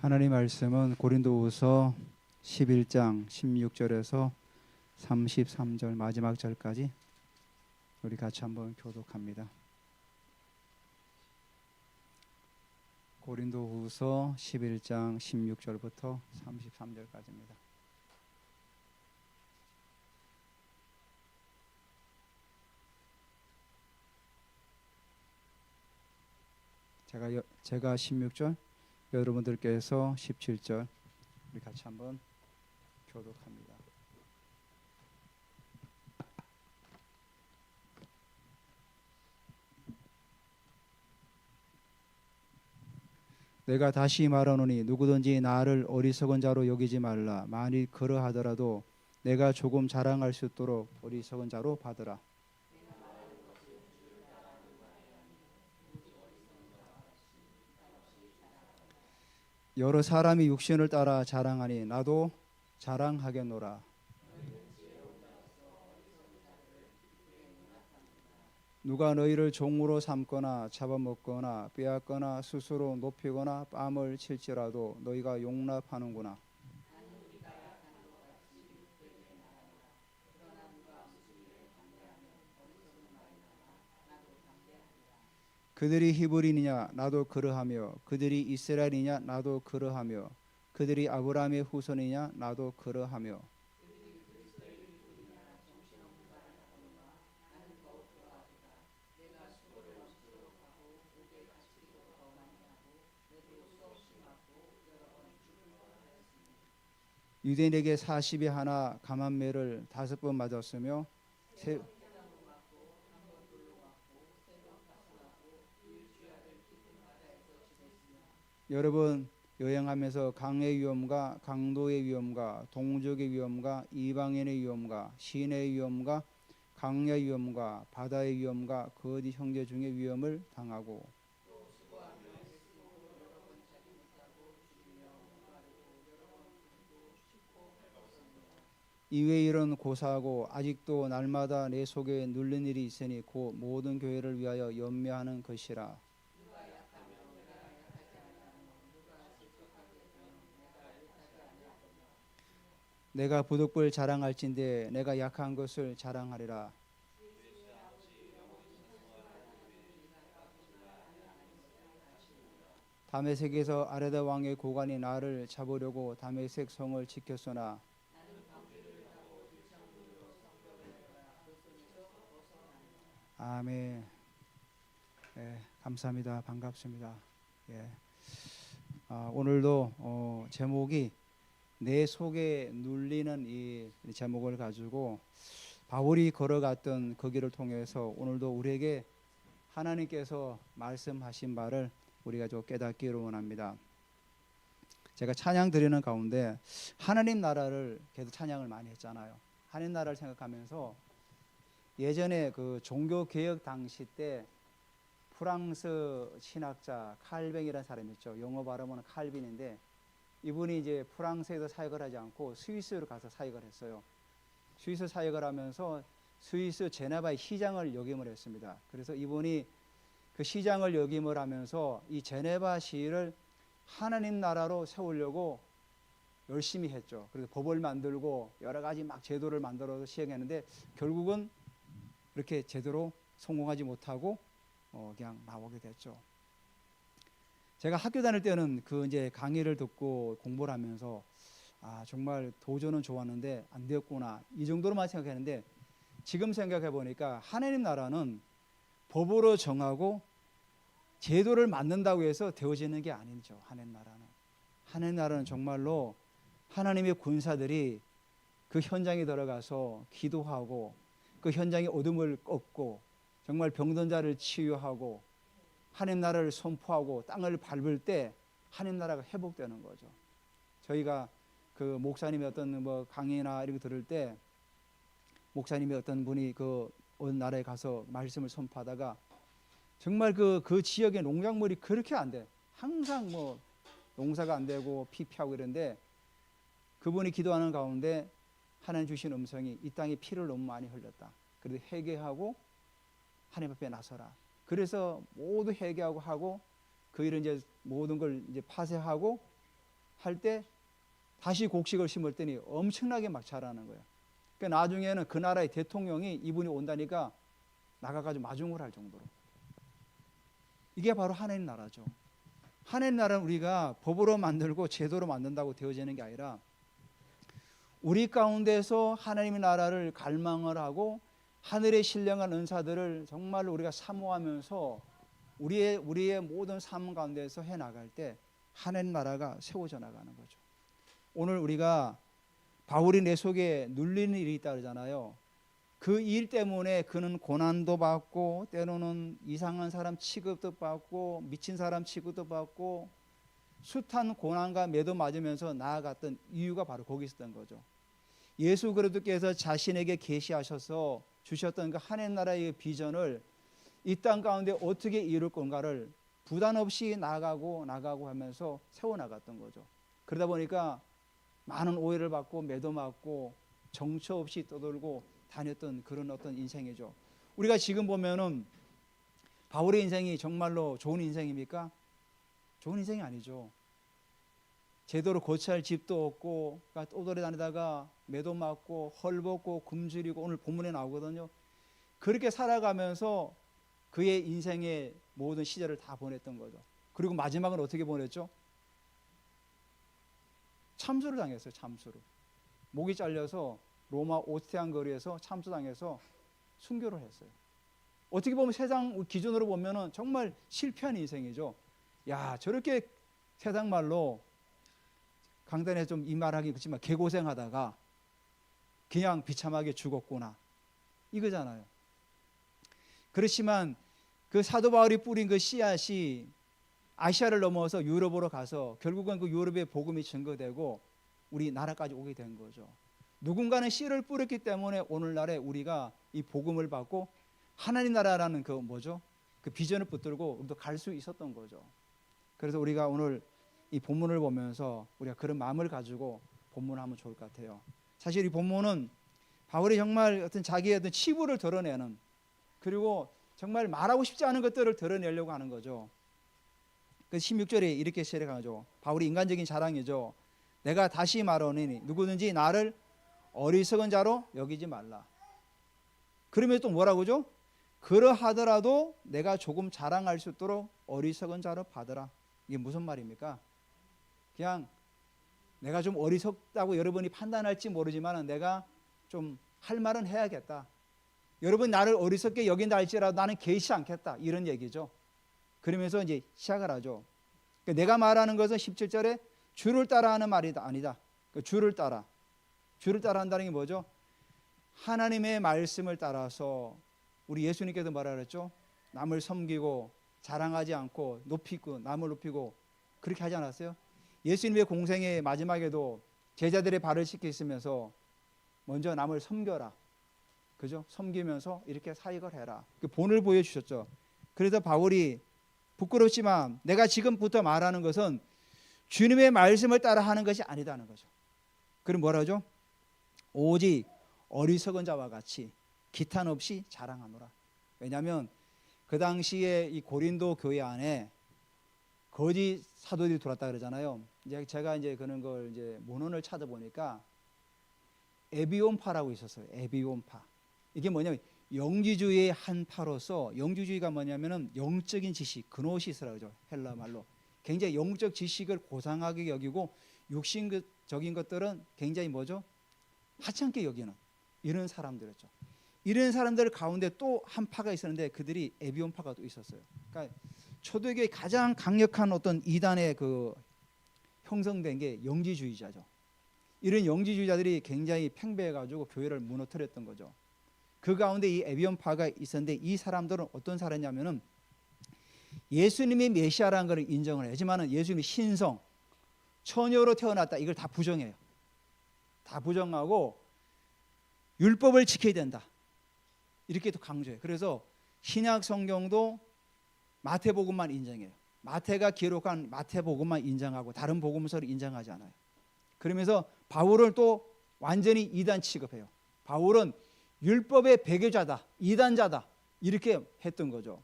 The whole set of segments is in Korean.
하나님 말씀은 고린도후서 11장 16절에서 33절 마지막 절까지 우리 같이 한번 교독합니다. 고린도후서 11장 16절부터 33절까지입니다. 제가 16절, 여러분들께서 17절 우리 같이 한번 교독합니다. 내가 다시 말하노니 누구든지 나를 어리석은 자로 여기지 말라. 만일 그러하더라도 내가 조금 자랑할 수 있도록 어리석은 자로 받으라. 여러 사람이 육신을 따라 자랑하니 나도 자랑하겠노라. 누가 너희를 종으로 삼거나 잡아먹거나 빼앗거나 스스로 높이거나 뺨을 칠지라도 너희가 용납하는구나. 그들이 히브리니냐 나도 그러하며 그들이 이스라엘이냐 나도 그러하며 그들이 아브라함의 후손이냐 나도 그러하며 유대인에게 40에 하나 감한매를 5번 맞았으며 여러 번 여행하면서 강의 위험과 강도의 위험과 동족의 위험과 이방인의 위험과 시내의 위험과 강야의 위험과 바다의 위험과 거짓 형제 중의 위험을 당하고 이외 이런 고사하고 아직도 날마다 내 속에 눌린 일이 있으니 곧 모든 교회를 위하여 연매하는 것이라. 내가 부득불 자랑할진대 내가 약한 것을 자랑하리라. 다메섹에서 아레다 왕의 고관이 나를 잡으려고 다메섹 성을 지켰으나 아멘. 예, 감사합니다. 반갑습니다. 예. 오늘도 제목이 내 속에 눌리는 이 제목을 가지고 바울이 걸어갔던 그 길을 통해서 오늘도 우리에게 하나님께서 말씀하신 바를 우리가 좀 깨닫기를 원합니다. 제가 찬양 드리는 가운데 하나님 나라를 계속 찬양을 많이 했잖아요. 하나님 나라를 생각하면서 예전에 그 종교 개혁 당시 때 프랑스 신학자 칼뱅이라는 사람이 있죠. 영어 발음은 칼빈인데 이분이 이제 프랑스에서 사역을 하지 않고 스위스로 가서 사역을 했어요. 스위스 사역을 하면서 스위스 제네바의 시장을 역임을 했습니다. 그래서 이분이 그 시장을 역임을 하면서 이 제네바 시를 하나님 나라로 세우려고 열심히 했죠. 그래서 법을 만들고 여러 가지 막 제도를 만들어서 시행했는데 결국은 그렇게 제대로 성공하지 못하고 그냥 나오게 됐죠. 제가 학교 다닐 때는 그 이제 강의를 듣고 공부를 하면서 정말 도전은 좋았는데 안 되었구나 이 정도로만 생각했는데 지금 생각해 보니까 하나님 나라는 법으로 정하고 제도를 만든다고 해서 되어지는 게 아니죠. 하나님 나라는 정말로 하나님의 군사들이 그 현장에 들어가서 기도하고 그 현장의 어둠을 꺾고 정말 병든 자를 치유하고 하나님 나라를 선포하고 땅을 밟을 때 하나님 나라가 회복되는 거죠. 저희가 그 목사님의 어떤 뭐 강의나 이런 거 들을 때 목사님의 어떤 분이 그 어느 나라에 가서 말씀을 선포하다가 정말 그 지역의 농작물이 그렇게 안 돼. 항상 뭐 농사가 안 되고 피폐하고 이런데 그분이 기도하는 가운데 하나님 주신 음성이 이 땅에 피를 너무 많이 흘렸다. 그래도 회개하고 하나님 앞에 나서라. 그래서 모두 회개하고 하고 그 일은 이제 모든 걸 이제 파쇄하고 할 때 다시 곡식을 심었더니 엄청나게 막 자라는 거예요. 그러니까 나중에는 그 나라의 대통령이 이분이 온다니까 나가가지고 마중을 할 정도로. 이게 바로 하나님 나라죠. 하나님 나라는 우리가 법으로 만들고 제도로 만든다고 되어지는 게 아니라 우리 가운데서 하나님의 나라를 갈망을 하고 하늘의 신령한 은사들을 정말로 우리가 사모하면서 우리의 모든 삶 가운데서 해나갈 때 하나님 나라가 세워져 나가는 거죠. 오늘 우리가 바울이 내 속에 눌리는 일이 있다 그러잖아요. 그 일 때문에 그는 고난도 받고 때로는 이상한 사람 취급도 받고 미친 사람 취급도 받고 숱한 고난과 매도 맞으면서 나아갔던 이유가 바로 거기 있었던 거죠. 예수 그리스도께서 자신에게 계시하셔서 주셨던 그 하나님 나라의 비전을 이 땅 가운데 어떻게 이룰 건가를 부담 없이 나가고 하면서 세워나갔던 거죠. 그러다 보니까 많은 오해를 받고 매도 맞고 정처 없이 떠돌고 다녔던 그런 어떤 인생이죠. 우리가 지금 보면은 바울의 인생이 정말로 좋은 인생입니까? 좋은 인생이 아니죠. 제대로 거처할 집도 없고 떠돌이 다니다가 매도 맞고 헐벗고 굶주리고 오늘 본문에 나오거든요. 그렇게 살아가면서 그의 인생의 모든 시절을 다 보냈던 거죠. 그리고 마지막은 어떻게 보냈죠? 참수를 당했어요. 참수를. 목이 잘려서 로마 오스티안 거리에서 참수당해서 순교를 했어요. 어떻게 보면 세상 기준으로 보면은 정말 실패한 인생이죠. 야, 저렇게 세상 말로 강단에 좀 이 말하기 그렇지만 개고생하다가 그냥 비참하게 죽었구나 이거잖아요. 그렇지만 그 사도 바울이 뿌린 그 씨앗이 아시아를 넘어서 유럽으로 가서 결국은 그 유럽의 복음이 증거되고 우리나라까지 오게 된 거죠. 누군가는 씨를 뿌렸기 때문에 오늘날에 우리가 이 복음을 받고 하나님 나라라는 그 뭐죠? 그 비전을 붙들고 우리도 갈 수 있었던 거죠. 그래서 우리가 오늘 이 본문을 보면서 우리가 그런 마음을 가지고 본문을 하면 좋을 것 같아요. 사실 이 본문은 바울이 정말 어떤 자기의 어떤 치부를 드러내는, 그리고 정말 말하고 싶지 않은 것들을 드러내려고 하는 거죠. 그래서 16절에 이렇게 시작하죠. 바울이 인간적인 자랑이죠. 내가 다시 말하노니 누구든지 나를 어리석은 자로 여기지 말라. 그러면 또 뭐라고죠? 그러하더라도 내가 조금 자랑할 수 있도록 어리석은 자로 받으라. 이게 무슨 말입니까? 그냥 내가 좀 어리석다고 여러분이 판단할지 모르지만 내가 좀 할 말은 해야겠다. 여러분 나를 어리석게 여긴다 할지라도 나는 개의치 않겠다. 이런 얘기죠. 그러면서 이제 시작을 하죠. 그러니까 내가 말하는 것은 17절에 주를 따라 하는 말이 아니다. 그러니까 주를 따라 한다는 게 뭐죠? 하나님의 말씀을 따라서 우리 예수님께서 뭐라 그랬죠? 남을 섬기고 자랑하지 않고 높이고 남을 높이고 그렇게 하지 않았어요? 예수님의 공생의 마지막에도 제자들의 발을 씻기시면서 먼저 남을 섬겨라. 그죠? 섬기면서 이렇게 사역을 해라. 그 본을 보여주셨죠. 그래서 바울이 부끄럽지만 내가 지금부터 말하는 것은 주님의 말씀을 따라 하는 것이 아니다는 거죠. 그럼 뭐라 하죠? 오직 어리석은 자와 같이 기탄 없이 자랑하노라. 왜냐하면 그 당시에 이 고린도 교회 안에 거짓 사도들이 들어왔다 그러잖아요. 이제 제가 이제 그런 걸 이제 문헌을 찾아보니까 에비온파라고 있었어요. 에비온파. 이게 뭐냐면 영지주의의 한 파로서, 영지주의가 뭐냐면은 영적인 지식, 그노시스라고 하죠. 헬라 말로. 굉장히 영적 지식을 고상하게 여기고 육신적인 것들은 굉장히 뭐죠? 하찮게 여기는 이런 사람들이었죠. 이런 사람들 가운데 또 한 파가 있었는데 그들이 에비온파가 또 있었어요. 그러니까 초대교회 가장 강력한 어떤 이단의 그 형성된 게 영지주의자죠. 이런 영지주의자들이 굉장히 팽배해가지고 교회를 무너뜨렸던 거죠. 그 가운데 이 에비온파가 있었는데 이 사람들은 어떤 사람이냐면은 예수님이 메시아라는 것을 인정을 해요. 하지만 예수님이 신성, 처녀로 태어났다 이걸 다 부정해요. 다 부정하고 율법을 지켜야 된다. 이렇게 또 강조해요. 그래서 신약 성경도 마태복음만 인정해요. 마태가 기록한 마태복음만 인정하고 다른 복음서를 인정하지 않아요. 그러면서 바울을 또 완전히 이단 취급해요. 바울은 율법의 배교자다, 이단자다 이렇게 했던 거죠.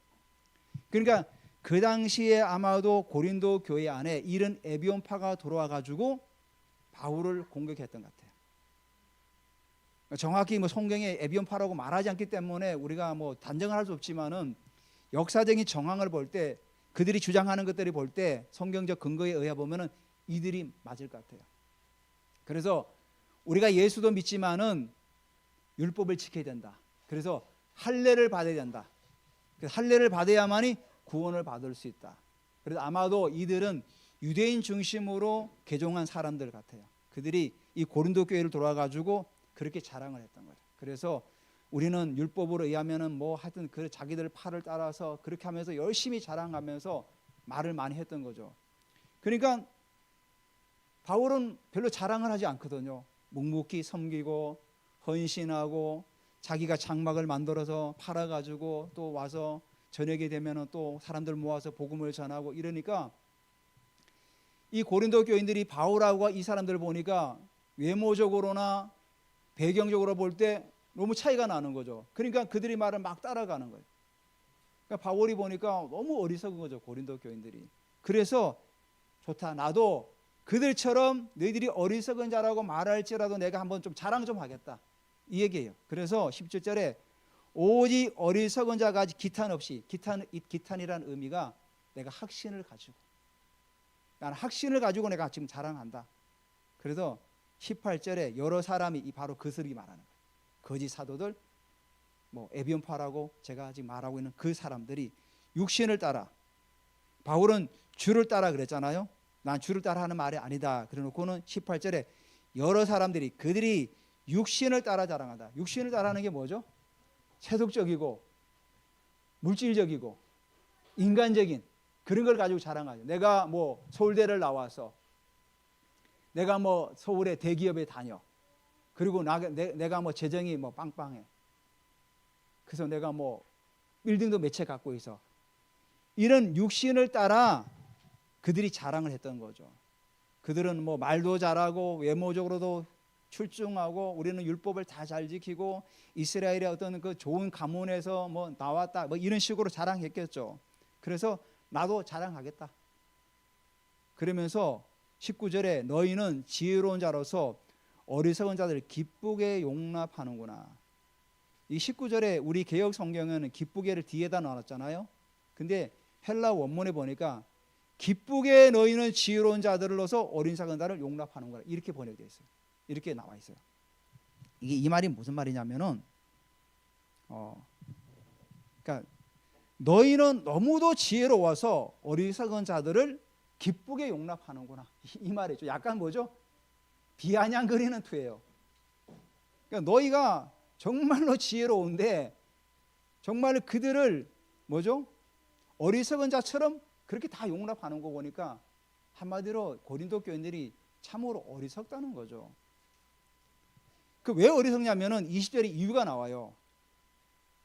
그러니까 그 당시에 아마도 고린도 교회 안에 이런 에비온파가 들어와 가지고 바울을 공격했던 것 같아요. 정확히 뭐 성경에 에비온파라고 말하지 않기 때문에 우리가 뭐 단정을 할 수 없지만은 역사적인 정황을 볼 때 그들이 주장하는 것들이 볼 때 성경적 근거에 의해 보면은 이들이 맞을 것 같아요. 그래서 우리가 예수도 믿지만은 율법을 지켜야 된다. 그래서 할례를 받아야 된다. 할례를 받아야만이 구원을 받을 수 있다. 그래서 아마도 이들은 유대인 중심으로 개종한 사람들 같아요. 그들이 이 고린도 교회를 돌아가지고 그렇게 자랑을 했던 거죠. 그래서 우리는 율법으로 의하면은 뭐 하여튼 그 자기들 팔을 따라서 그렇게 하면서 열심히 자랑하면서 말을 많이 했던 거죠. 그러니까 바울은 별로 자랑을 하지 않거든요. 묵묵히 섬기고 헌신하고 자기가 장막을 만들어서 팔아가지고 또 와서 저녁이 되면은 또 사람들 모아서 복음을 전하고 이러니까 이 고린도 교인들이 바울하고 이 사람들을 보니까 외모적으로나 배경적으로 볼 때 너무 차이가 나는 거죠. 그러니까 그들이 말을 막 따라가는 거예요. 그러니까 바울이 보니까 너무 어리석은 거죠. 고린도 교인들이. 그래서 좋다. 나도 그들처럼 너희들이 어리석은 자라고 말할지라도 내가 한번 좀 자랑 좀 하겠다. 이 얘기예요. 그래서 17절에 오직 어리석은 자가 기탄 없이, 기탄이라는 의미가 내가 확신을 가지고, 나는 확신을 가지고 내가 지금 자랑한다. 그래서 18절에 여러 사람이 바로 그들이 말하는 거예요. 거짓 사도들, 뭐 에비온파라고 제가 지금 말하고 있는 그 사람들이 육신을 따라, 바울은 주를 따라 그랬잖아요. 난 주를 따라 하는 말이 아니다. 그래놓고는 18절에 여러 사람들이 그들이 육신을 따라 자랑한다. 육신을 따라하는 게 뭐죠? 세속적이고 물질적이고 인간적인 그런 걸 가지고 자랑하죠. 내가 뭐 서울대를 나와서 내가 뭐 서울의 대기업에 다녀. 그리고 내가 뭐 재정이 뭐 빵빵해. 그래서 내가 뭐 빌딩도 몇 채 갖고 있어. 이런 육신을 따라 그들이 자랑을 했던 거죠. 그들은 뭐 말도 잘하고 외모적으로도 출중하고 우리는 율법을 다 잘 지키고 이스라엘의 어떤 그 좋은 가문에서 뭐 나왔다 뭐 이런 식으로 자랑했겠죠. 그래서 나도 자랑하겠다. 그러면서 19절에 너희는 지혜로운 자로서 어리석은 자들을 기쁘게 용납하는구나. 이 19절에 우리 개역 성경에는 기쁘게를 뒤에다 넣었잖아요. 근데 헬라 원문에 보니까 기쁘게 너희는 지혜로운 자들로서 어리석은 자를 용납하는구나. 이렇게 번역되어 있어요. 이렇게 나와 있어요. 이게 이 말이 무슨 말이냐면은 그러니까 너희는 너무도 지혜로워서 어리석은 자들을 기쁘게 용납하는구나. 이 말이죠. 약간 뭐죠? 비아냥거리는 투예요. 그러니까 너희가 정말로 지혜로운데 정말 그들을 뭐죠? 어리석은 자처럼 그렇게 다 용납하는 거 보니까 한마디로 고린도 교인들이 참으로 어리석다는 거죠. 그 왜 어리석냐면은 20절에 이유가 나와요.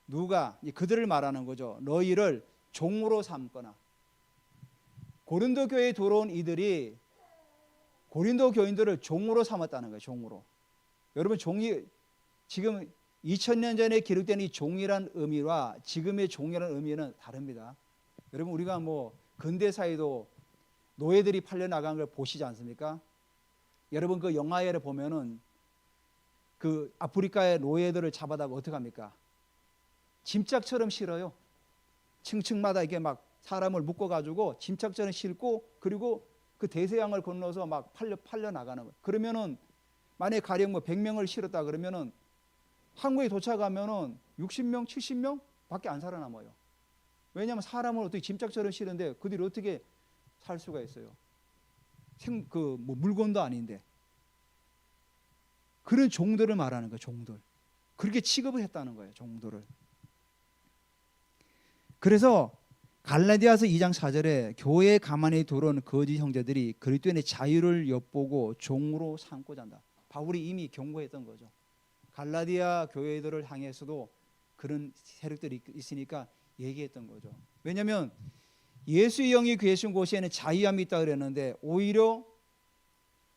누가 그들을 말하는 거죠. 너희를 종으로 삼거나. 고린도 교회에 들어온 이들이 고린도 교인들을 종으로 삼았다는 거예요. 종으로. 여러분 종이 지금 2000년 전에 기록된 이 종이란 의미와 지금의 종이라는 의미는 다릅니다. 여러분 우리가 뭐 근대사에도 노예들이 팔려나간 걸 보시지 않습니까? 여러분 그 영화에 보면은 그 아프리카의 노예들을 잡아다가 어떻게 합니까? 짐짝처럼 실어요. 층층마다 이게 막 사람을 묶어가지고 짐짝처럼 싣고 그리고 그 대서양을 건너서 막 팔려 나가는 거예요. 그러면은 만약에 가령 뭐 100명을 실었다 그러면은 한국에 도착하면은 60명, 70명 밖에 안 살아남아요. 왜냐하면 사람을 어떻게 짐짝처럼 실는데 그들이 어떻게 살 수가 있어요? 뭐 물건도 아닌데. 그런 종들을 말하는 거예요. 종들. 그렇게 취급을 했다는 거예요. 종들을. 그래서 갈라디아서 2장 4절에 교회에 가만히 들어온 거짓 형제들이 그리스도인의 자유를 엿보고 종으로 삼고자 한다. 바울이 이미 경고했던 거죠. 갈라디아 교회들을 향해서도 그런 세력들이 있으니까 얘기했던 거죠. 왜냐하면 예수의 영이 계신 곳에는 자유함이 있다 그랬는데 오히려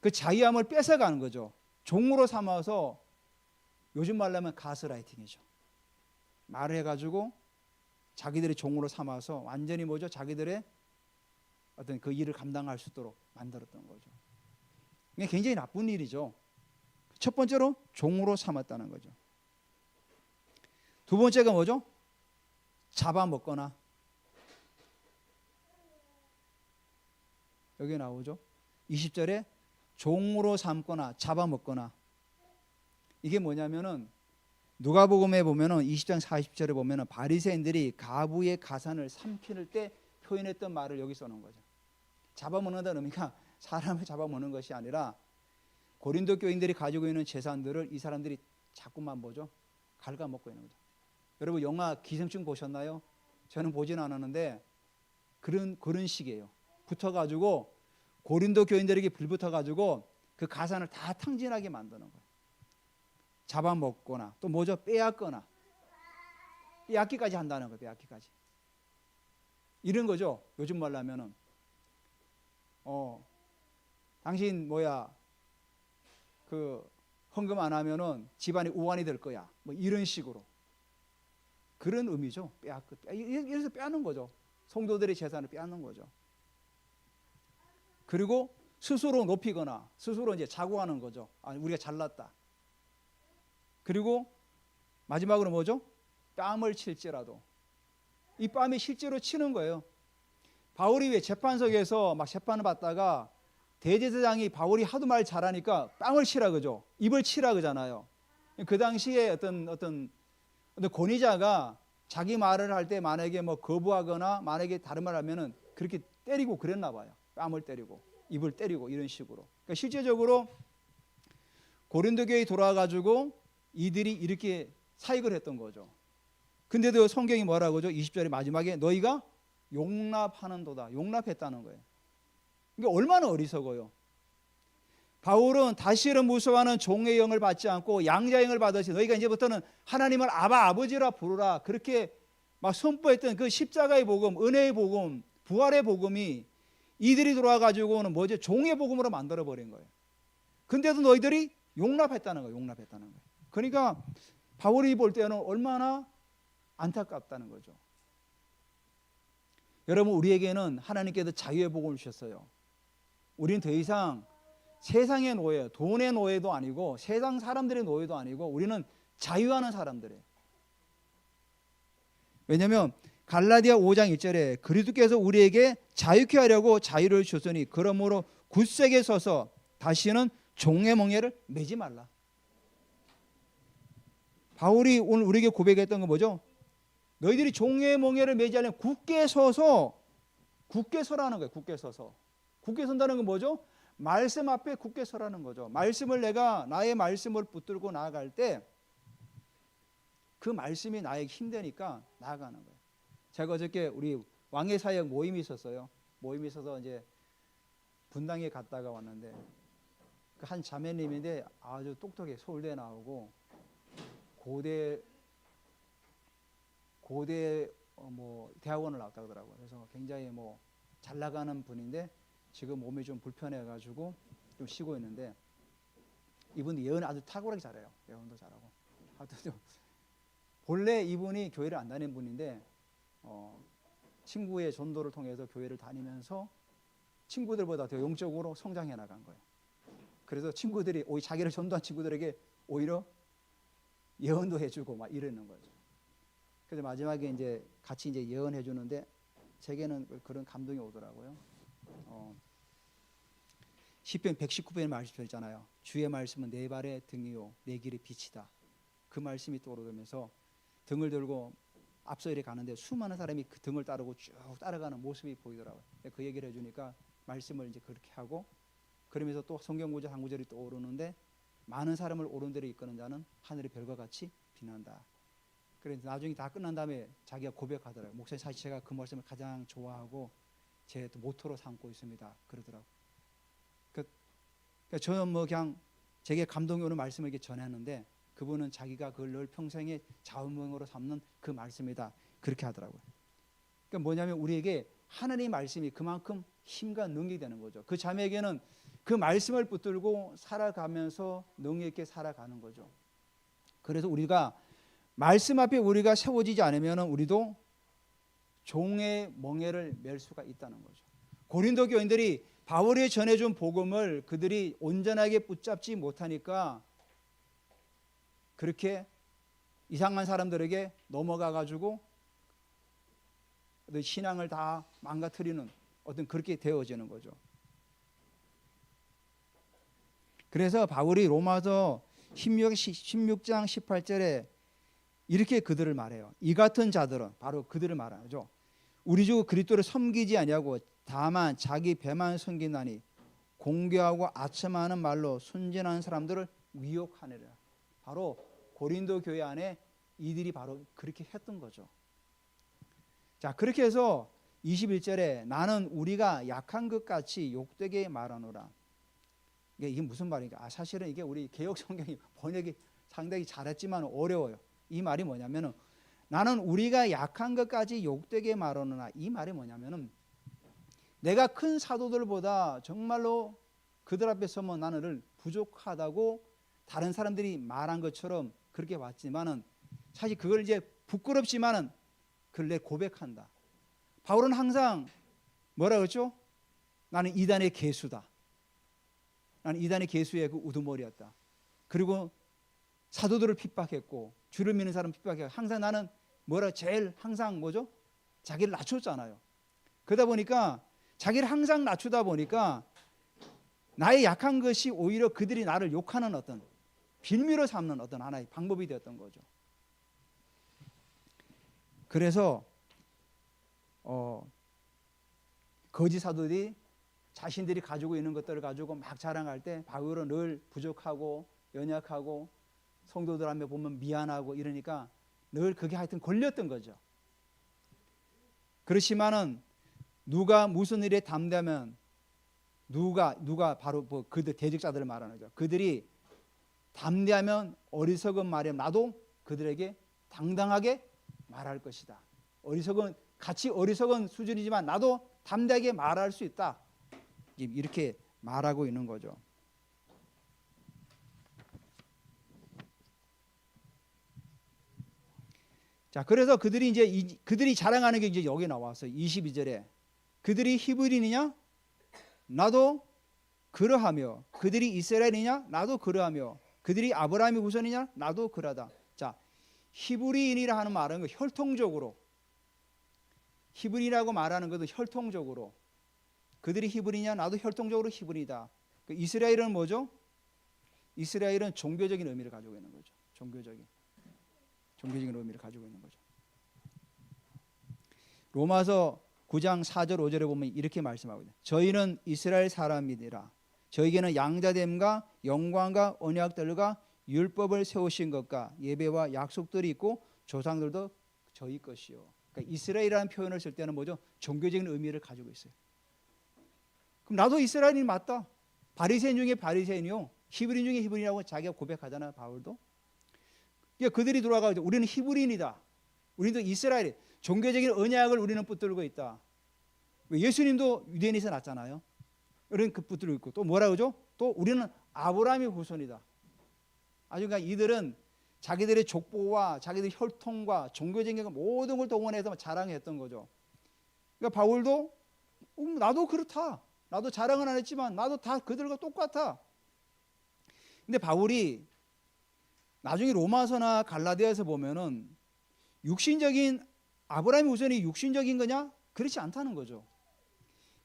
그 자유함을 뺏어가는 거죠. 종으로 삼아서 요즘 말로 하면 가스라이팅이죠. 말을 해가지고 자기들의 종으로 삼아서 완전히 뭐죠? 자기들의 어떤 그 일을 감당할 수 있도록 만들었던 거죠. 이게 굉장히 나쁜 일이죠. 첫 번째로 종으로 삼았다는 거죠. 두 번째가 뭐죠? 잡아먹거나, 여기 나오죠. 20절에 종으로 삼거나 잡아먹거나. 이게 뭐냐면은 누가복음에 보면은 20장 40절에 보면은 바리새인들이 가부의 가산을 삼킬 때 표현했던 말을 여기 써놓은 거죠. 잡아먹는다는 의미가 사람을 잡아먹는 것이 아니라 고린도 교인들이 가지고 있는 재산들을 이 사람들이 자꾸만 뭐죠? 갉아먹고 있는 거죠. 여러분 영화 기생충 보셨나요? 저는 보진 않았는데 그런 식이에요. 붙어가지고 고린도 교인들에게 불붙어가지고 그 가산을 다 탕진하게 만드는 거예요. 잡아먹거나 또 뭐죠? 빼앗거나, 빼앗기까지 한다는 거예요. 빼앗기까지. 이런 거죠. 요즘 말로 하면은 당신 그 헌금 안 하면은 집안이 우환이 될 거야. 뭐 이런 식으로. 그런 의미죠. 이래서 빼앗는 거죠. 성도들의 재산을 빼앗는 거죠. 그리고 스스로 높이거나 스스로 이제 자고하는 거죠. 우리가 잘났다. 그리고 마지막으로 뭐죠? 뺨을 칠지라도. 이 뺨이 실제로 치는 거예요. 바울이 왜 재판석에서 막 재판을 받다가 대제사장이 바울이 하도 말 잘하니까 뺨을 치라 그죠? 입을 치라 그잖아요. 그 당시에 어떤 권위자가 자기 말을 할 때 만약에 뭐 거부하거나 만약에 다른 말을 하면은 그렇게 때리고 그랬나 봐요. 뺨을 때리고 입을 때리고 이런 식으로. 그러니까 실제적으로 고린도 교회에 돌아와가지고 이들이 이렇게 사익을 했던 거죠. 근데도 성경이 뭐라고 하죠? 20절의 마지막에 너희가 용납하는도다. 용납했다는 거예요. 이게 얼마나 어리석어요. 바울은 다시는 무서워하는 종의 영을 받지 않고 양자의 영을 받으시 너희가 이제부터는 하나님을 아버지라 부르라. 그렇게 막 선포했던 그 십자가의 복음, 은혜의 복음, 부활의 복음이 이들이 돌아가지고는 뭐죠? 종의 복음으로 만들어버린 거예요. 근데도 너희들이 용납했다는 거예요. 용납했다는 거예요. 그러니까 바울이 볼 때는 얼마나 안타깝다는 거죠. 여러분 우리에게는 하나님께서 자유의 복음을 주셨어요. 우리는 더 이상 세상의 노예, 돈의 노예도 아니고 세상 사람들의 노예도 아니고 우리는 자유하는 사람들이에요. 왜냐하면 갈라디아 5장 1절에 그리스도께서 우리에게 자유케 하려고 자유를 주셨으니 그러므로 굳세게 서서 다시는 종의 멍에를 매지 말라. 바울이 오늘 우리에게 고백했던 건 뭐죠? 너희들이 종의 멍에를 매지 않으면 굳게 서라는 거예요. 굳게 서서. 굳게 선다는 건 뭐죠? 말씀 앞에 굳게 서라는 거죠. 말씀을 내가 나의 말씀을 붙들고 나아갈 때 그 말씀이 나에게 힘되니까 나아가는 거예요. 제가 어저께 우리 왕의 사역 모임이 있었어요. 모임이 있어서 이제 분당에 갔다가 왔는데 그 한 자매님인데 아주 똑똑해. 서울대 나오고 고대 대학원을 나왔다 그러더라고요. 그래서 굉장히 잘 나가는 분인데 지금 몸이 좀 불편해가지고 좀 쉬고 있는데 이분 예언 아주 탁월하게 잘해요. 예언도 잘하고. 하여튼 본래 이분이 교회를 안 다니는 분인데 친구의 전도를 통해서 교회를 다니면서 친구들보다 더 영적으로 성장해 나간 거예요. 그래서 친구들이 오히려 자기를 전도한 친구들에게 오히려 예언도 해주고 막 이러는 거죠. 그래서 마지막에 이제 같이 이제 예언해 주는데 제게는 그런 감동이 오더라고요. 시편 119편의 말씀 있잖아요. 주의 말씀은 내 발의 등이요 내 길의 빛이다. 그 말씀이 떠오르면서 등을 들고 앞서 이렇게 가는데 수많은 사람이 그 등을 따르고 쭉 따라가는 모습이 보이더라고요. 그 얘기를 해주니까 말씀을 이제 그렇게 하고 그러면서 또 성경 구절 한 구절이 떠오르는데 많은 사람을 옳은 데로 이끄는 자는 하늘의 별과 같이 빛난다. 그래서 나중에 다 끝난 다음에 자기가 고백하더라고요. 목사님 사실 제가 그 말씀을 가장 좋아하고 제 모토로 삼고 있습니다. 그러더라고요. 그러니까 저는 그냥 제게 감동이 오는 말씀을 이렇게 전했는데 그분은 자기가 그걸 늘 평생의 자원봉으로 삼는 그 말씀이다. 그렇게 하더라고요. 그러니까 뭐냐면 우리에게 하나님의 말씀이 그만큼 힘과 능력이 되는 거죠. 그 자매에게는 그 말씀을 붙들고 살아가면서 능력 있게 살아가는 거죠. 그래서 우리가 말씀 앞에 우리가 세워지지 않으면 우리도 종의 멍에를 맬 수가 있다는 거죠. 고린도 교인들이 바울이 전해준 복음을 그들이 온전하게 붙잡지 못하니까 그렇게 이상한 사람들에게 넘어가 가지고 신앙을 다 망가뜨리는 어떤 그렇게 되어지는 거죠. 그래서 바울이 로마서 16장 18절에 이렇게 그들을 말해요. 이 같은 자들은 바로 그들을 말하죠. 우리 주 그리스도를 섬기지 아니하고 다만 자기 배만 섬긴다니 공개하고 아첨하는 말로 순진한 사람들을 미혹하느라. 바로 고린도 교회 안에 이들이 바로 그렇게 했던 거죠. 자, 그렇게 해서 21절에 나는 우리가 약한 것 같이 욕되게 말하노라. 이게 무슨 말인가? 사실은 이게 우리 개역 성경이 번역이 상당히 잘했지만 어려워요. 이 말이 뭐냐면은 나는 우리가 약한 것까지 욕되게 말하노라. 이 말이 뭐냐면은 내가 큰 사도들보다 정말로 그들 앞에 서면 나는 부족하다고 다른 사람들이 말한 것처럼 그렇게 왔지만은 사실 그걸 이제 부끄럽지만은 그걸 내 고백한다. 바울은 항상 뭐라 그랬죠? 나는 이단의 개수다. 나는 이단의 개수의 그 우두머리였다. 그리고 사도들을 핍박했고 주를 믿는 사람 핍박했고 항상 나는 뭐라 제일 항상 뭐죠? 자기를 낮췄잖아요. 그러다 보니까 자기를 항상 낮추다 보니까 나의 약한 것이 오히려 그들이 나를 욕하는 어떤 빌미로 삼는 어떤 하나의 방법이 되었던 거죠. 그래서 거짓 사도들이 자신들이 가지고 있는 것들을 가지고 막 자랑할 때 바울은 늘 부족하고 연약하고 성도들 앞에 보면 미안하고 이러니까 늘 그게 하여튼 걸렸던 거죠. 그렇지만은 누가 무슨 일에 담대하면 누가 바로 뭐 그들 대적자들을 말하는 거죠. 그들이 담대하면 어리석은 말이면 나도 그들에게 당당하게 말할 것이다. 같이 어리석은 수준이지만 나도 담대하게 말할 수 있다. 이렇게 말하고 있는 거죠. 자, 그래서 그들이 자랑하는 게 이제 여기 나와서 22절에 그들이 히브리인이냐? 나도 그러하며 그들이 이스라엘이냐? 나도 그러하며 그들이 아브라함의 후손이냐? 나도 그러하다. 자, 히브리인이라 하는 말은 혈통적으로 히브리라고 말하는 것도 혈통적으로 그들이 히브리냐? 나도 혈통적으로 히브리다. 이스라엘은 뭐죠? 이스라엘은 종교적인 의미를 가지고 있는 거죠. 종교적인 의미를 가지고 있는 거죠. 로마서 9장 4절 5절에 보면 이렇게 말씀하고 있어요. 저희는 이스라엘 사람이니라. 저에게는 양자됨과 영광과 언약들과 율법을 세우신 것과 예배와 약속들이 있고 조상들도 저희 것이요. 그러니까 이스라엘이라는 표현을 쓸 때는 뭐죠? 종교적인 의미를 가지고 있어요. 그럼 나도 이스라엘이 맞다. 바리새인 중에 바리새인이요. 히브리인 중에 히브리인이라고 자기가 고백하잖아요. 바울도. 그러니까 그들이 돌아가서 우리는 히브리인이다. 우리도 이스라엘 종교적인 언약을 우리는 붙들고 있다. 예수님도 유대인에서 났잖아요. 우리는 그 붙들고 있고 또 뭐라 그러죠? 또 우리는 아브라함의 후손이다. 아주 그러니까 이들은 자기들의 족보와 자기들의 혈통과 종교적인 모든 걸 동원해서 자랑했던 거죠. 그러니까 바울도 나도 그렇다. 나도 자랑은 안 했지만 나도 다 그들과 똑같아. 근데 바울이 나중에 로마서나 갈라디아에서 보면은 육신적인 아브라함의 후손이 육신적인 거냐? 그렇지 않다는 거죠.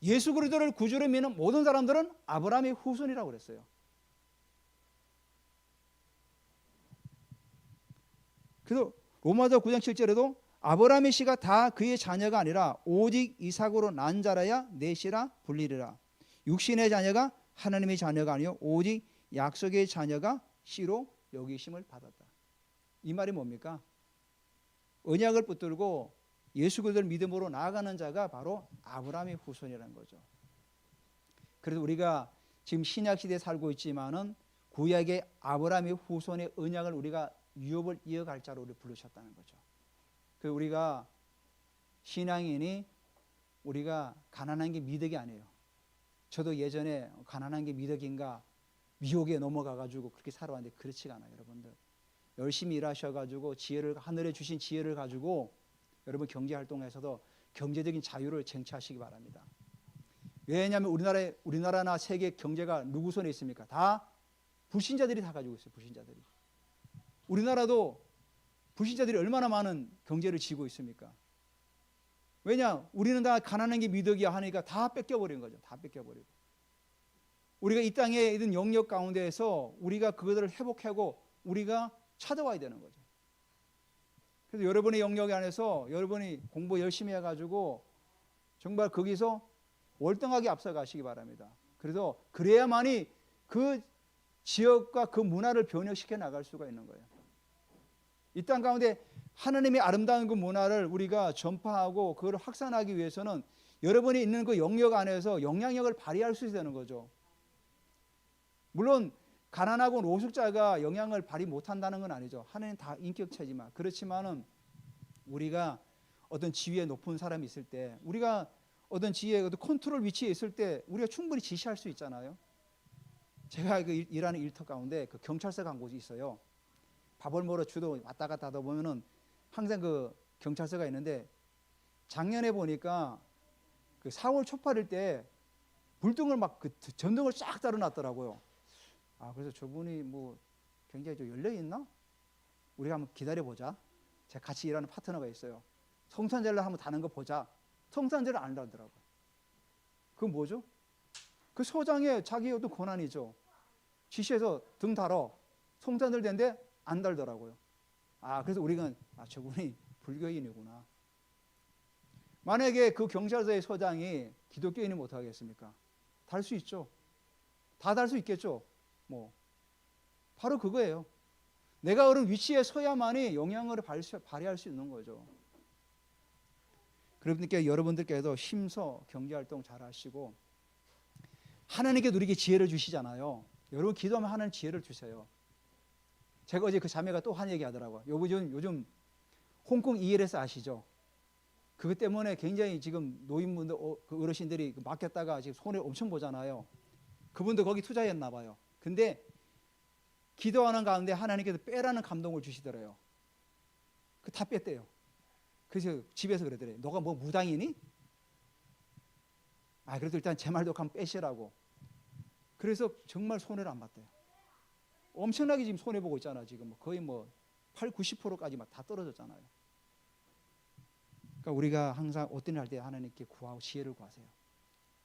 예수 그리스도를 구주로 믿는 모든 사람들은 아브라함의 후손이라고 그랬어요. 그래서 로마서 9장 7절에도 아브라함의 씨가 다 그의 자녀가 아니라 오직 이삭으로 난 자라야 내 씨라 불리리라. 육신의 자녀가 하나님의 자녀가 아니요 오직 약속의 자녀가 씨로 여기심을 받았다. 이 말이 뭡니까? 언약을 붙들고 예수 그리스도를 믿음으로 나아가는 자가 바로 아브라함의 후손이라는 거죠. 그래서 우리가 지금 신약 시대에 살고 있지만은 구약의 아브라함의 후손의 언약을 우리가 유업을 이어갈 자로 우리 부르셨다는 거죠. 그 우리가 신앙인이 우리가 가난한 게 미덕이 아니에요. 저도 예전에 가난한 게 미덕인가 미혹에 넘어가가지고 그렇게 살아왔는데 그렇지가 않아요, 여러분들. 열심히 일하셔가지고 하늘에 주신 지혜를 가지고 여러분 경제 활동에서도 경제적인 자유를 쟁취하시기 바랍니다. 왜냐하면 우리나라나 세계 경제가 누구 손에 있습니까? 다 불신자들이 다 가지고 있어요. 불신자들이. 우리나라도 불신자들이 얼마나 많은 경제를 쥐고 있습니까? 왜냐? 우리는 다 가난한 게 미덕이야 하니까 다 뺏겨버린 거죠. 다 뺏겨버리고. 우리가 이 땅에 있는 영역 가운데에서 우리가 그것들을 회복하고 우리가 찾아와야 되는 거죠. 그래서 여러분의 영역 안에서 여러분이 공부 열심히 해가지고 정말 거기서 월등하게 앞서가시기 바랍니다. 그래서 그래야만이 그 지역과 그 문화를 변혁시켜 나갈 수가 있는 거예요. 이 땅 가운데 하나님의 아름다운 그 문화를 우리가 전파하고 그걸 확산하기 위해서는 여러분이 있는 그 영역 안에서 영향력을 발휘할 수 있어야 되는 거죠. 물론 가난하고 노숙자가 영향을 발휘 못한다는 건 아니죠. 하나님 다 인격체지만 그렇지만은 우리가 어떤 지위에 높은 사람이 있을 때 우리가 어떤 지위에 어떤 컨트롤 위치에 있을 때 우리가 충분히 지시할 수 있잖아요. 제가 그 일하는 일터 가운데 그 경찰서 간 곳이 있어요. 밥을 먹으러 주도 왔다 갔다 하다 보면은 항상 그 경찰서가 있는데 작년에 보니까 그 4월 초팔일 때 불등을 막 그 전등을 쫙 달아놨더라고요. 아 그래서 저분이 뭐 굉장히 좀 열려 있나? 우리가 한번 기다려 보자. 제가 같이 일하는 파트너가 있어요. 성탄절날 한번 다는 거 보자. 성탄절을 안 달더라고요. 그건 뭐죠? 그 소장의 자기 어떤 권한이죠. 지시해서 등 달어. 성탄절 된데 안 달더라고요. 아 그래서 우리가 저분이 불교인이구나. 만약에 그 경찰서의 소장이 기독교인이 못하겠습니까? 달 수 있죠. 다 달 수 있겠죠. 뭐 바로 그거예요. 내가 그런 위치에 서야만이 영향을 발휘할 수 있는 거죠. 그러니까 여러분들께도 힘써 경제활동 잘 하시고 하나님께 누리게 지혜를 주시잖아요. 여러분 기도하면 하나님 지혜를 주세요. 제가 어제 그 자매가 또 한 얘기 하더라고요. 요즘 홍콩 ELS 아시죠? 그것 때문에 굉장히 지금 노인분들, 그 어르신들이 맡겼다가 지금 손해 엄청 보잖아요. 그분도 거기 투자했나 봐요. 근데 기도하는 가운데 하나님께서 빼라는 감동을 주시더래요. 그 다 뺐대요. 그래서 집에서 그러더래요. 너가 뭐 무당이니? 아 그래도 일단 제 말도 한번 빼시라고. 그래서 정말 손해를 안 봤대요. 엄청나게 지금 손해 보고 있잖아. 지금 거의 뭐 8, 90%까지 막 다 떨어졌잖아요. 그러니까 우리가 항상 어떤 일 할 때 하나님께 구하고 지혜를 구하세요.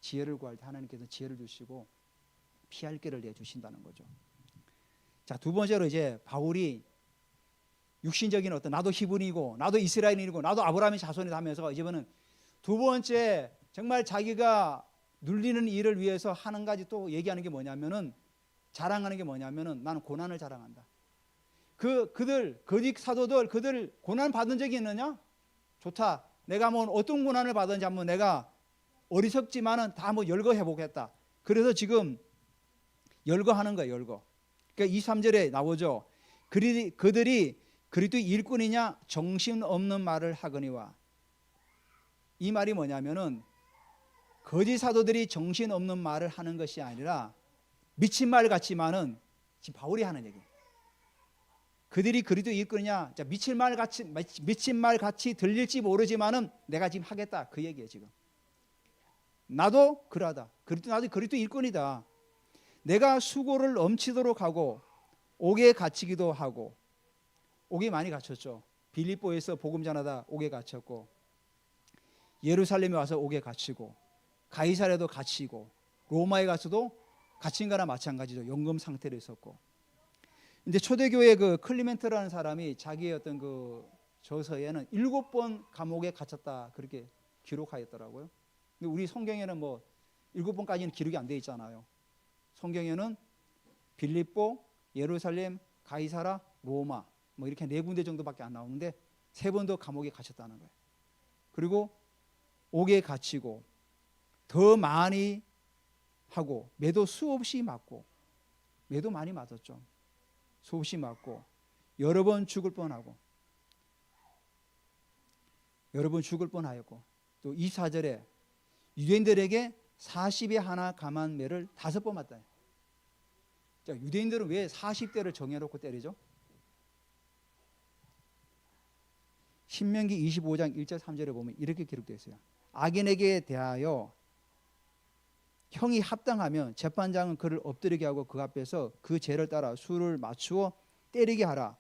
지혜를 구할 때 하나님께서 지혜를 주시고 피할 길을 내주신다는 거죠. 자, 두 번째로 이제 바울이 육신적인 어떤 나도 히브리이고 나도 이스라엘인이고 나도 아브라함의 자손이다 하면서 이제는 두 번째 정말 자기가 눌리는 일을 위해서 하는 가지 또 얘기하는 게 뭐냐면은 자랑하는 게 뭐냐면은 나는 고난을 자랑한다. 그들 거짓 사도들 그들 고난 받은 적이 있느냐? 좋다. 내가 뭐 어떤 고난을 받은지 한번 내가 어리석지만은 다 한번 열거해 보겠다. 그래서 지금 열거하는 거예요. 열거. 그러니까 2, 3절에 나오죠. 그들이 그리스도 일꾼이냐 정신없는 말을 하거니와. 이 말이 뭐냐면은 거짓 사도들이 정신없는 말을 하는 것이 아니라 미친 말 같지만은 지금 바울이 하는 얘기예요. 그들이 그리스도 일꾼이냐 미친 말 같이 들릴지 모르지만은 내가 지금 하겠다 그 얘기예요. 지금 나도 그러하다. 나도 그리스도 일꾼이다. 내가 수고를 넘치도록 하고 옥에 갇히기도 하고. 옥에 많이 갇혔죠. 빌립보에서 복음 전하다 옥에 갇혔고 예루살렘에 와서 옥에 갇히고 가이사랴도 갇히고 로마에 가서도 갇힌 거나 마찬가지죠. 연금 상태로 있었고. 이제 초대교회 그 클리멘트라는 사람이 자기의 어떤 그 저서에는 7번 감옥에 갇혔다 그렇게 기록하였더라고요. 근데 우리 성경에는 뭐 7번까지는 기록이 안 돼 있잖아요. 성경에는 빌립보, 예루살렘, 가이사라, 로마 뭐 이렇게 4군데 정도밖에 안 나오는데 3번도 감옥에 갇혔다는 거예요. 그리고 옥에 갇히고 더 많이 하고 매도 수없이 맞고 매도 많이 맞았죠. 수없이 맞고 여러 번 죽을 뻔하고 여러 번 죽을 뻔하였고 또 24절에 유대인들에게 40에 하나 감한 매를 5번 맞다. 자, 유대인들은 왜 40대를 정해놓고 때리죠? 신명기 25장 1절 3절에 보면 이렇게 기록되어 있어요. 악인에게 대하여 형이 합당하면 재판장은 그를 엎드리게 하고 그 앞에서 그 죄를 따라 수를 맞추어 때리게 하라.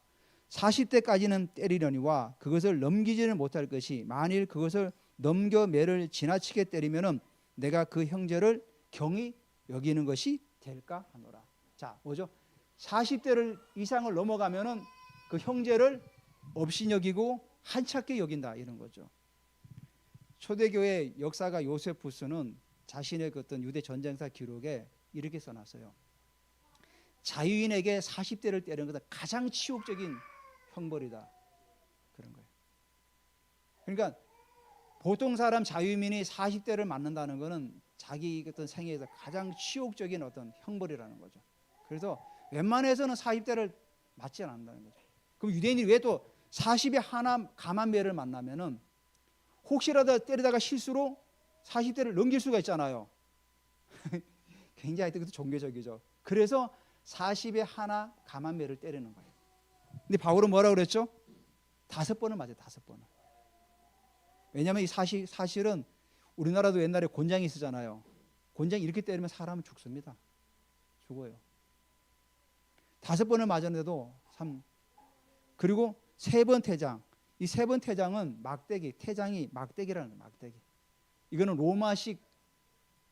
40대까지는 때리려니와 그것을 넘기지는 못할 것이 만일 그것을 넘겨 매를 지나치게 때리면은 내가 그 형제를 경히 여기는 것이 될까 하노라. 자, 뭐죠? 40대를 이상을 넘어가면은 그 형제를 업신여기고 한찮게 여긴다 이런 거죠. 초대교회 역사가 요세푸스는 자신의 그 어떤 유대 전쟁사 기록에 이렇게 써놨어요. 자유인에게 40대를 때리는 것은 가장 치욕적인 형벌이다. 그런 거예요. 그러니까 보통 사람 자유민이 40대를 맞는다는 것은 자기 어떤 생애에서 가장 치욕적인 어떤 형벌이라는 거죠. 그래서 웬만해서는 40대를 맞지 않는다는 거죠. 그럼 유대인이 왜 또 40에 하나 감한 매를 만나면은 혹시라도 때리다가 실수로 40대를 넘길 수가 있잖아요. 굉장히 그것도 종교적이죠. 그래서 40에 하나 감한 매를 때리는 거예요. 근데 바울은 뭐라고 그랬죠? 5번을 맞아요. 5번을. 왜냐하면 이 사실은 우리나라도 옛날에 곤장이 있었잖아요. 곤장이 이렇게 때리면 사람은 죽습니다. 죽어요. 5번을 맞았는데도 그리고 3번 태장. 이 3번 태장은 막대기, 태장이 막대기라는 거예요. 막대기. 이거는 로마식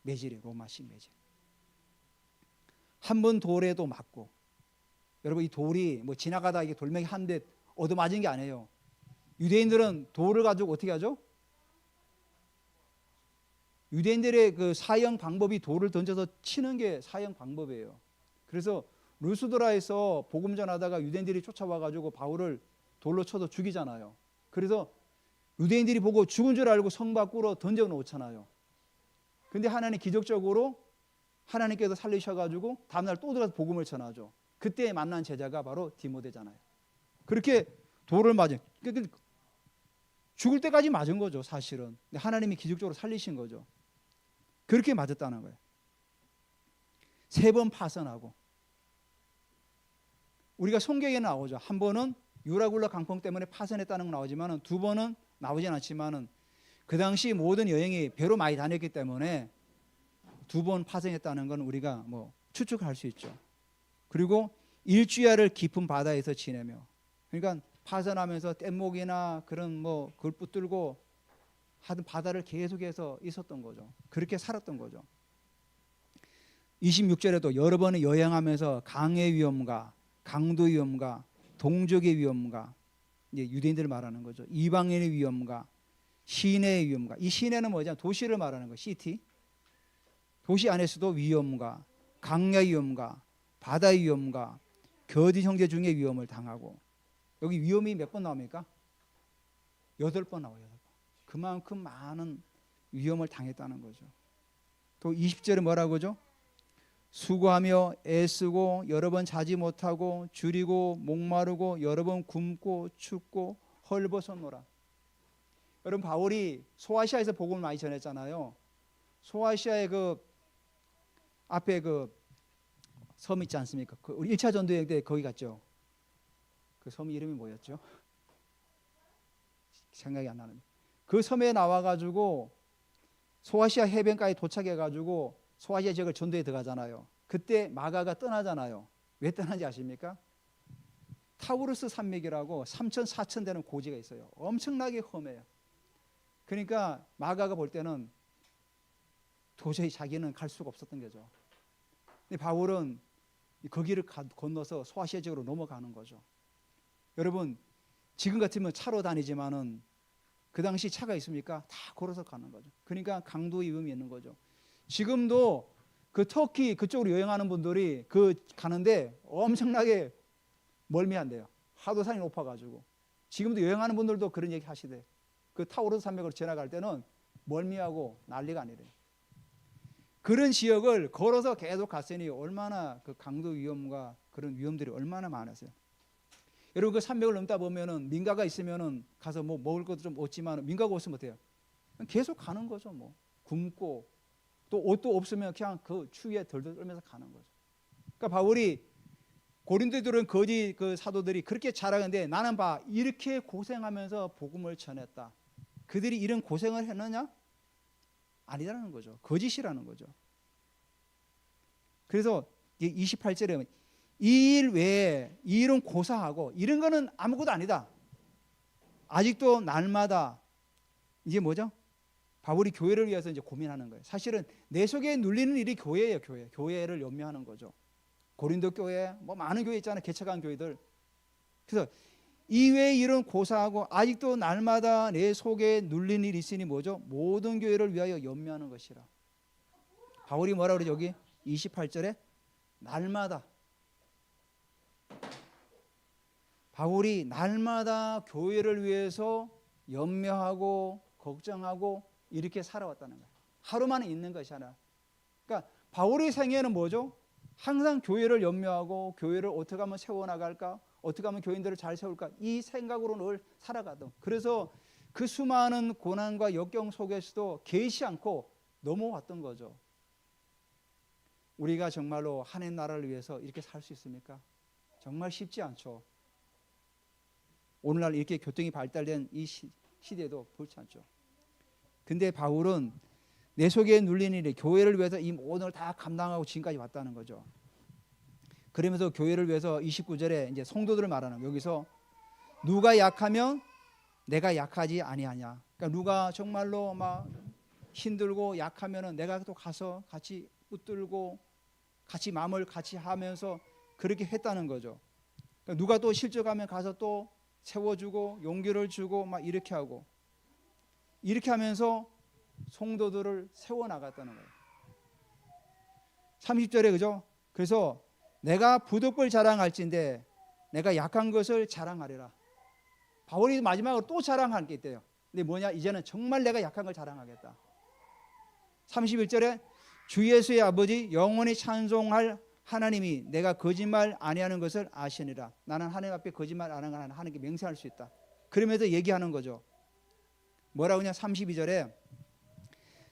매질이에요. 로마식 매질. 한 번 돌에도 맞고. 여러분 이 돌이 뭐 지나가다 이게 돌멩이 한 대 얻어 맞은 게 아니에요. 유대인들은 돌을 가지고 어떻게 하죠? 유대인들의 그 사형 방법이 돌을 던져서 치는 게 사형 방법이에요. 그래서 루스드라에서 복음 전하다가 유대인들이 쫓아와 가지고 바울을 돌로 쳐서 죽이잖아요. 그래서 유대인들이 보고 죽은 줄 알고 성 밖으로 던져 놓잖아요. 근데 하나님 기적적으로 하나님께서 살리셔 가지고 다음 날 또 들어가서 복음을 전하죠. 그때 만난 제자가 바로 디모데잖아요. 그렇게 돌을 맞은 죽을 때까지 맞은 거죠, 사실은. 근데 하나님이 기적적으로 살리신 거죠. 그렇게 맞았다는 거예요. 3번 파선하고. 우리가 성경에 나오죠. 한 번은 유라굴라 강풍 때문에 파선했다는 건 나오지만 2번은 나오진 않지만 그 당시 모든 여행이 배로 많이 다녔기 때문에 2번 파선했다는 건 우리가 뭐 추측할 수 있죠. 그리고 일주야를 깊은 바다에서 지내며, 그러니까 파선하면서 뗏목이나 그런 뭐 그걸 붙들고 하던 바다를 계속해서 있었던 거죠. 그렇게 살았던 거죠. 26절에도 여러 번 여행하면서 강의 위험과 강도 위험과 동족의 위험과, 이제 유대인들을 말하는 거죠. 이방인의 위험과 시내의 위험과, 이 시내는 뭐냐? 도시를 말하는 거, 시티. 도시 안에서도 위험과 강야의 위험과 바다의 위험과 거짓 형제 중에 위험을 당하고, 여기 위험이 몇 번 나옵니까? 8번 나와요. 8번. 그만큼 많은 위험을 당했다는 거죠. 또 20절에 뭐라고 하죠? 수고하며 애쓰고 여러 번 자지 못하고 줄이고 목마르고 여러 번 굶고 춥고 헐벗었노라. 여러분 바울이 소아시아에서 복음을 많이 전했잖아요. 소아시아의 그 앞에 그 섬 있지 않습니까? 그 우리 1차 전도여행 때 거기 갔죠. 그 섬 이름이 뭐였죠? 생각이 안 나는데. 그 섬에 나와가지고 소아시아 해변가에 도착해가지고 소아시아 지역을 전도에 들어가잖아요. 그때 마가가 떠나잖아요. 왜 떠나는지 아십니까? 타우루스 산맥이라고 3,000, 4,000 되는 고지가 있어요. 엄청나게 험해요. 그러니까 마가가 볼 때는 도저히 자기는 갈 수가 없었던 거죠. 근데 바울은 거기를 건너서 소아시아 지역으로 넘어가는 거죠. 여러분 지금 같으면 차로 다니지만은 그 당시 차가 있습니까? 다 걸어서 가는 거죠. 그러니까 강도의 위험이 있는 거죠. 지금도 그 터키 그쪽으로 여행하는 분들이 그 가는데 엄청나게 멀미한대요. 하도 산이 높아가지고. 지금도 여행하는 분들도 그런 얘기 하시대. 그 타우루스 산맥으로 지나갈 때는 멀미하고 난리가 아니래요. 그런 지역을 걸어서 계속 갔으니 얼마나 그 강도 위험과 그런 위험들이 얼마나 많았어요. 여러분 그 산맥을 넘다 보면은 민가가 있으면은 가서 뭐 먹을 것도 좀 얻지만 민가가 없으면 어때요? 계속 가는 거죠. 뭐 굶고 또 옷도 없으면 그냥 그 추위에 덜덜 떨면서 가는 거죠. 그러니까 바울이 고린도들은 거짓 그 사도들이 그렇게 자랑하는데 나는 봐 이렇게 고생하면서 복음을 전했다. 그들이 이런 고생을 했느냐? 아니라는 거죠. 거짓이라는 거죠. 그래서 28절에 이 일 외에 이 일은 고사하고 이런 거는 아무것도 아니다. 아직도 날마다 이제 뭐죠? 바울이 교회를 위해서 이제 고민하는 거예요. 사실은 내 속에 눌리는 일이 교회예요. 교회를 연명하는 거죠. 고린도 교회, 뭐 많은 교회 있잖아요. 개척한 교회들. 그래서 이외의 일은 고사하고 아직도 날마다 내 속에 눌리는 일이 있으니 뭐죠? 모든 교회를 위하여 연명하는 것이라. 바울이 뭐라 그러죠? 여기 28절에 날마다. 바울이 날마다 교회를 위해서 연명하고 걱정하고 이렇게 살아왔다는 거예요. 하루만 있는 것이 아니라. 그러니까 바울의 생애는 뭐죠? 항상 교회를 연명하고 교회를 어떻게 하면 세워나갈까? 어떻게 하면 교인들을 잘 세울까? 이 생각으로 늘 살아가던. 그래서 그 수많은 고난과 역경 속에서도 개의치 않고 넘어왔던 거죠. 우리가 정말로 하나님 나라를 위해서 이렇게 살 수 있습니까? 정말 쉽지 않죠. 오늘날 이렇게 교통이 발달된 이 시대도 그렇지 않죠. 근데 바울은 내 속에 눌린 일이 교회를 위해서 이 모든 걸 다 감당하고 지금까지 왔다는 거죠. 그러면서 교회를 위해서 29절에 이제 성도들을 말하는 거예요. 여기서 누가 약하면 내가 약하지 아니하냐. 그러니까 누가 정말로 막 힘들고 약하면은 내가 또 가서 같이 붙들고 같이 마음을 같이 하면서 그렇게 했다는 거죠. 그러니까 누가 또 실족하면 가서 또 세워주고 용기를 주고 막 이렇게 하고 이렇게 하면서 성도들을 세워나갔다는 거예요. 30절에 그죠? 그래서 내가 부득불 자랑할진대 내가 약한 것을 자랑하리라. 바울이 마지막으로 또 자랑할 게 있대요. 근데 뭐냐? 이제는 정말 내가 약한 걸 자랑하겠다. 31절에 주 예수의 아버지 영원히 찬송할 하나님이 내가 거짓말 아니하는 것을 아시니라. 나는 하나님 앞에 거짓말 안 하는 걸 하나님께 맹세할 수 있다. 그러면서 얘기하는 거죠. 뭐라고 하냐? 32절에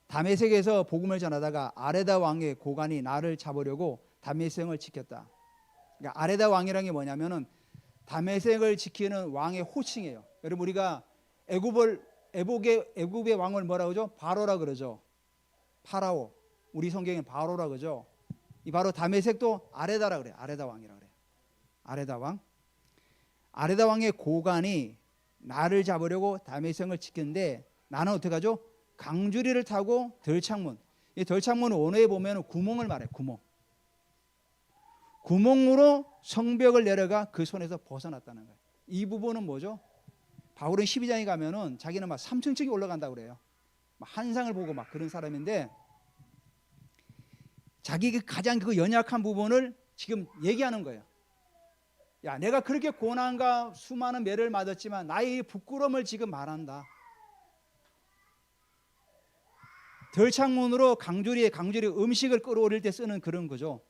다메섹에서 복음을 전하다가 아레다 왕의 고관이 나를 잡으려고 다메섹을 지켰다. 그러니까 아레다 왕이라는 게 뭐냐면은 다메섹을 지키는 왕의 호칭이에요. 여러분 우리가 애굽의 왕을 뭐라고 그러죠? 바로라 그러죠. 파라오. 우리 성경엔 바로라 그러죠. 이 바로 다메섹도 아레다라 그래요. 아레다 왕이라 그래요. 아레다 왕. 아레다 왕의 고관이 나를 잡으려고 다메섹을 지켰는데 나는 어떻게 하죠? 강주리를 타고 덜창문. 이 덜창문 원어에 보면 구멍을 말해요. 구멍으로 성벽을 내려가 그 손에서 벗어났다는 거예요. 이 부분은 뭐죠? 바울은 12장에 가면은 자기는 막 3층 올라간다고 그래요. 막 환상을 보고 막 그런 사람인데 자기 가장 그 연약한 부분을 지금 얘기하는 거예요. 야, 내가 그렇게 고난과 수많은 매를 맞았지만 나의 부끄러움을 지금 말한다. 덜창문으로 강주리 음식을 끌어올릴 때 쓰는 그런 거죠.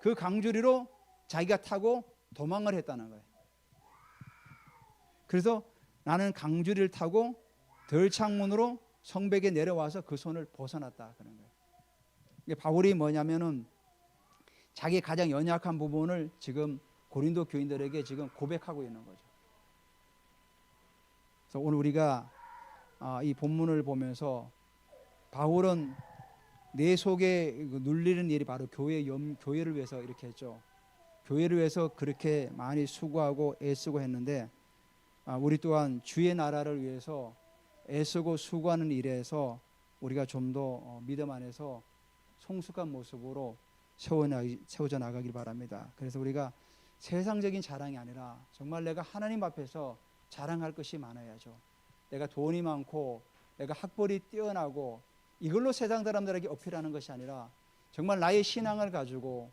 그 강주리로 자기가 타고 도망을 했다는 거예요. 그래서 나는 강주리를 타고 덜창문으로 성벽에 내려와서 그 손을 벗어났다 그런 거예요. 바울이 뭐냐면은 자기 가장 연약한 부분을 지금 고린도 교인들에게 지금 고백하고 있는 거죠. 그래서 오늘 우리가 이 본문을 보면서 바울은 내 속에 눌리는 일이 바로 교회를 위해서 이렇게 했죠. 교회를 위해서 그렇게 많이 수고하고 애쓰고 했는데 우리 또한 주의 나라를 위해서 애쓰고 수고하는 일에서 우리가 좀 더 믿음 안에서 성숙한 모습으로 세워져 나가길 바랍니다. 그래서 우리가 세상적인 자랑이 아니라 정말 내가 하나님 앞에서 자랑할 것이 많아야죠. 내가 돈이 많고 내가 학벌이 뛰어나고 이걸로 세상 사람들에게 어필하는 것이 아니라 정말 나의 신앙을 가지고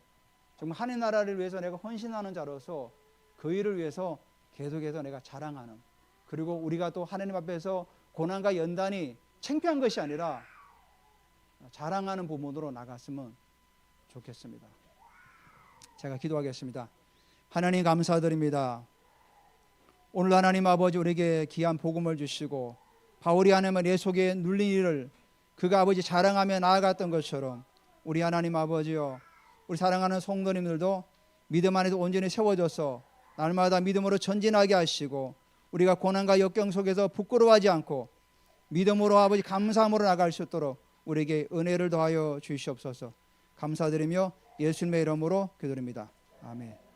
정말 하나님 나라를 위해서 내가 헌신하는 자로서 그 일을 위해서 계속해서 내가 자랑하는, 그리고 우리가 또 하나님 앞에서 고난과 연단이 창피한 것이 아니라 자랑하는 부분으로 나갔으면 좋겠습니다. 제가 기도하겠습니다. 하나님 감사드립니다. 오늘 하나님 아버지 우리에게 귀한 복음을 주시고 바울이 하나님의 내 속에 눌린 일을 그가 아버지 자랑하며 나아갔던 것처럼 우리 하나님 아버지요, 우리 사랑하는 성도님들도 믿음 안에서 온전히 세워져서 날마다 믿음으로 전진하게 하시고 우리가 고난과 역경 속에서 부끄러워하지 않고 믿음으로 아버지 감사함으로 나갈 수 있도록 우리에게 은혜를 더하여 주시옵소서. 감사드리며 예수님의 이름으로 기도드립니다. 아멘.